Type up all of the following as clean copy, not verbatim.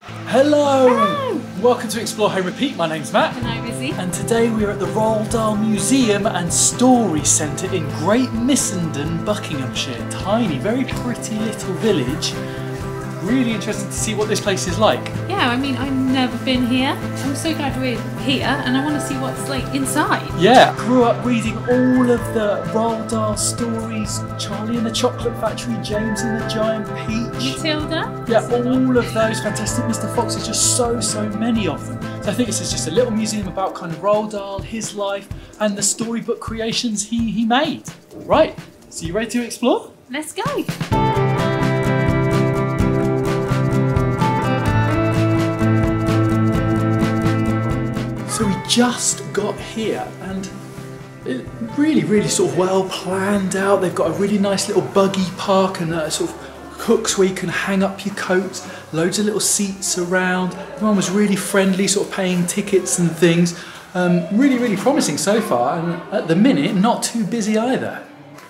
Hello! Hello! Welcome to Explore Home Repeat. My name's Matt. And I'm Izzy. And today we're at the Roald Dahl Museum and Story Centre in Great Missenden, Buckinghamshire. Tiny, very pretty little village. Really interested to see what this place is like. Yeah, I mean, I've never been here. I'm so glad we're here and I want to see what's like inside. Yeah, grew up reading all of the Roald Dahl stories. Charlie and the Chocolate Factory, James and the Giant Peach. Matilda? Yeah, all of those fantastic Mr. Foxes, just so many of them. So I think this is just a little museum about kind of Roald Dahl, his life, and the storybook creations he made. Right, so you ready to explore? Let's go! So we just got here and it really sort of well planned out. They've got a really nice little buggy park and sort of hooks where you can hang up your coats, loads of little seats around. Everyone was really friendly, sort of paying tickets and things. Really promising so far, and at the minute not too busy either.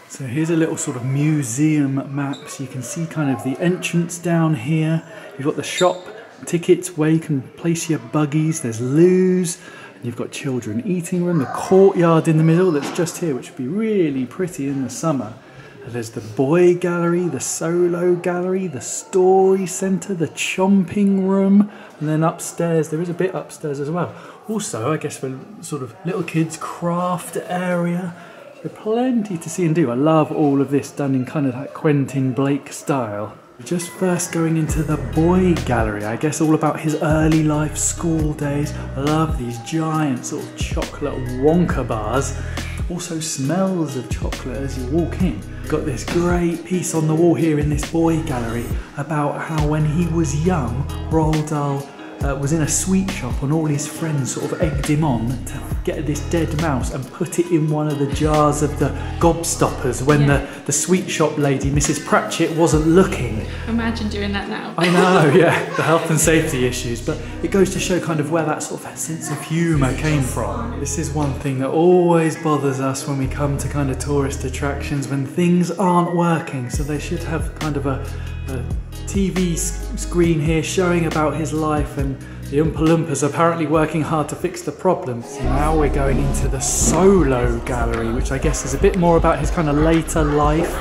So here's a little sort of museum map, so you can see kind of the entrance down here. You've got the shop tickets where you can place your buggies, there's loos, and you've got children eating room, the courtyard in the middle that's just here, which would be really pretty in the summer. And there's the boy gallery, the solo gallery, the story centre, the chomping room, and then upstairs, there is a bit upstairs as well. Also, I guess for sort of little kids, craft area. There's plenty to see and do. I love all of this done in kind of that Quentin Blake style. Just first going into the boy gallery, I guess all about his early life, school days. I love these giant sort of chocolate Wonka bars. Also smells of chocolate as you walk in. Got this great piece on the wall here in this boy gallery about how when he was young, Roald Dahl was in a sweet shop and all his friends sort of egged him on to get this dead mouse and put it in one of the jars of the gobstoppers when the sweet shop lady, Mrs. Pratchett, wasn't looking. Imagine doing that now. I know, yeah, the health and safety issues, but it goes to show kind of where that sort of sense of humour came from. This is one thing that always bothers us when we come to kind of tourist attractions, when things aren't working, so they should have kind of a TV screen here showing about his life, and the Oompa Loompas apparently working hard to fix the problem. So now we're going into the solo gallery, which I guess is a bit more about his kind of later life.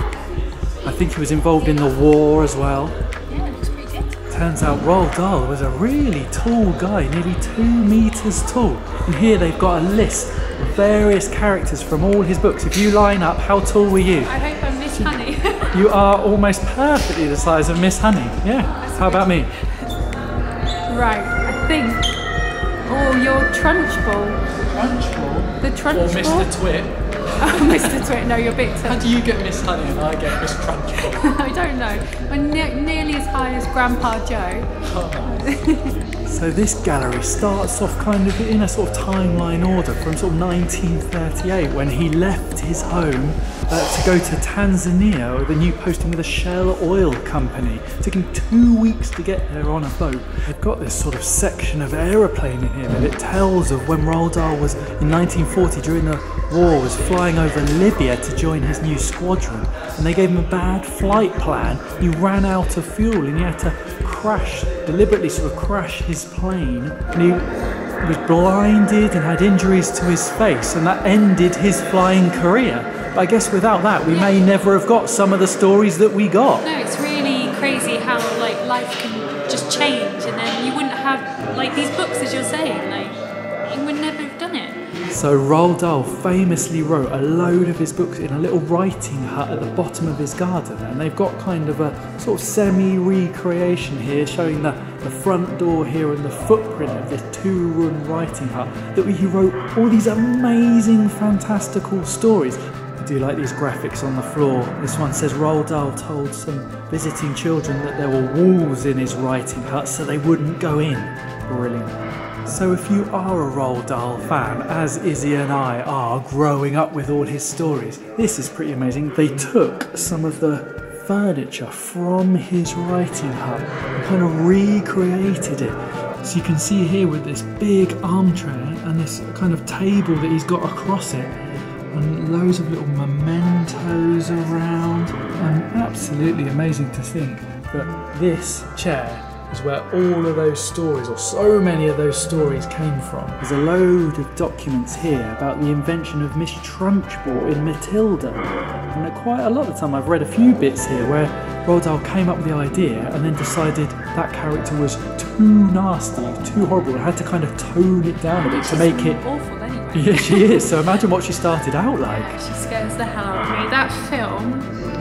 I think he was involved in the war as well. Yeah, looks pretty good. Turns out Roald Dahl was a really tall guy, nearly 2 meters tall. And here they've got a list of various characters from all his books. If you line up, how tall were you? I hope I'm Miss Honey. You are almost perfectly the size of Miss Honey. Yeah. How about me? Right, I think. Oh, you're Trunchbull. Trunchbull? The Trunchbull? Or Mr. Twit? Oh, Mr. Twit, no, you're Victor. How do you get Miss Honey and I get Miss Trunchbull? I don't know. I'm nearly as high as Grandpa Joe. So this gallery starts off kind of in a sort of timeline order from sort of 1938 when he left his home to go to Tanzania with a new posting with a Shell oil company. It took him 2 weeks to get there on a boat. They've got this sort of section of aeroplane in here that it tells of when Roald Dahl was in 1940 during the war, was flying over Libya to join his new squadron, and they gave him a bad flight plan. He ran out of fuel and he had to deliberately sort of crash his plane, and he was blinded and had injuries to his face, and that ended his flying career. But I guess without that we may never have got some of the stories that we got. No, it's really crazy how like life can just change, and then you wouldn't have like these books, as you're saying, like you would never have done it. So Roald Dahl famously wrote a load of his books in a little writing hut at the bottom of his garden, and they've got kind of a sort of semi-recreation here showing the front door here and the footprint of this 2-room writing hut that he wrote all these amazing fantastical stories. I do like these graphics on the floor. This one says Roald Dahl told some visiting children that there were wolves in his writing hut so they wouldn't go in. Brilliant. So if you are a Roald Dahl fan, as Izzy and I are, growing up with all his stories, this is pretty amazing. They took some of the furniture from his writing hut and kind of recreated it. So you can see here with this big armchair and this kind of table that he's got across it, and loads of little mementos around, and absolutely amazing to think that this chair is where all of those stories, or so many of those stories, came from. There's a load of documents here about the invention of Miss Trunchbull in Matilda. And quite a lot of the time I've read a few bits here where Roald Dahl came up with the idea and then decided that character was too nasty, too horrible, and had to kind of tone it down a bit to make it... awful anyway. Yeah, she is. So imagine what she started out like. She scares the hell out of me. That film,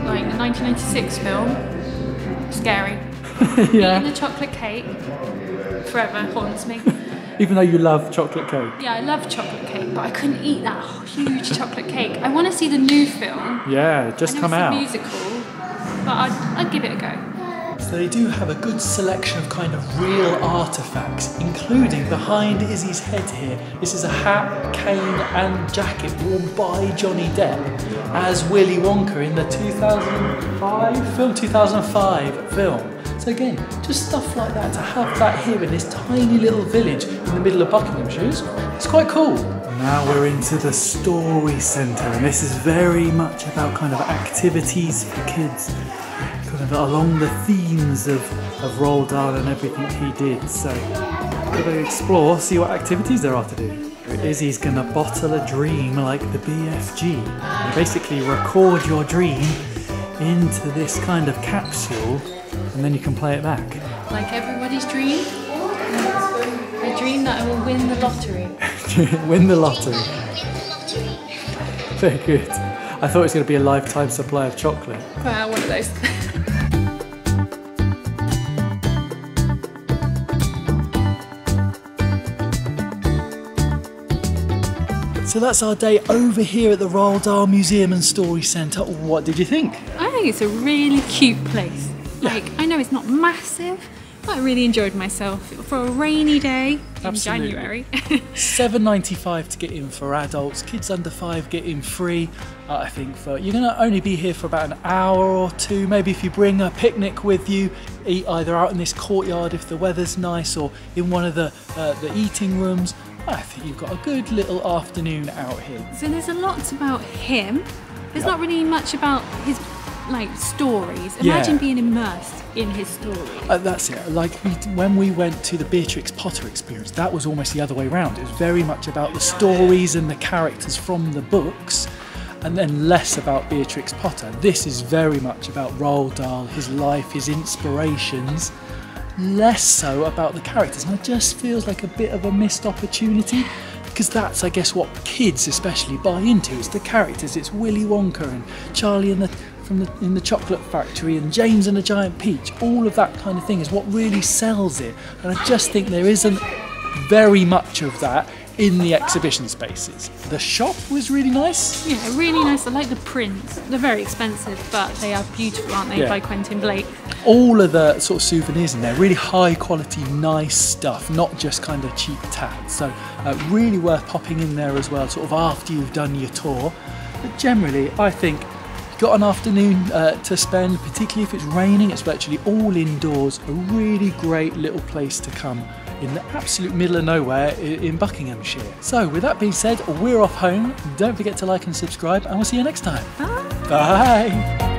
like the 1996 film, scary. Yeah. Eating a chocolate cake forever haunts me. Even though you love chocolate cake. Yeah, I love chocolate cake, but I couldn't eat that huge chocolate cake. I want to see the new film. Yeah, just come out. It's a musical, but I'd give it a go. So they do have a good selection of kind of real artefacts, including behind Izzy's head here. This is a hat, cane and jacket worn by Johnny Depp as Willy Wonka in the 2005 film. So again, just stuff like that, to have that here in this tiny little village in the middle of Buckinghamshire, it's quite cool. Now we're into the story centre, and this is very much about kind of activities for kids, kind of along the themes of Roald Dahl and everything he did. So we're going to explore, see what activities there are to do. Izzy's going to bottle a dream like the BFG. You basically record your dream into this kind of capsule, and then you can play it back. Like everybody's dream. I dream that I will win the lottery. Win the lottery. Very good. I thought it was going to be a lifetime supply of chocolate. Well, one of those. So that's our day over here at the Roald Dahl Museum and Story Centre. What did you think? I think it's a really cute place. Yeah. Like, I know it's not massive, but I really enjoyed myself for a rainy day in Absolutely. January. $7.95 to get in for adults. Kids under 5 get in free. I think you're going to only be here for about an hour or two. Maybe if you bring a picnic with you, eat either out in this courtyard if the weather's nice, or in one of the eating rooms. I think you've got a good little afternoon out here. So there's a lot about him. There's Yep. not really much about his stories. Imagine being immersed in his story. That's it. Like when we went to the Beatrix Potter experience, that was almost the other way around. It was very much about the stories and the characters from the books, and then less about Beatrix Potter. This is very much about Roald Dahl, his life, his inspirations, less so about the characters. And it just feels like a bit of a missed opportunity, because that's, I guess, what kids especially buy into. It's the characters. It's Willy Wonka and Charlie in the Chocolate Factory and James and the Giant Peach. All of that kind of thing is what really sells it. And I just think there isn't very much of that in the exhibition spaces. The shop was really nice. Yeah, really nice. I like the prints. They're very expensive, but they are beautiful, aren't they, Yeah. by Quentin Blake. All of the sort of souvenirs in there, really high quality, nice stuff, not just kind of cheap tat. So really worth popping in there as well, sort of after you've done your tour. But generally, I think you've got an afternoon to spend, particularly if it's raining. It's virtually all indoors. A really great little place to come in the absolute middle of nowhere in Buckinghamshire. So with that being said, we're off home. Don't forget to like and subscribe, and we'll see you next time. Bye. Bye.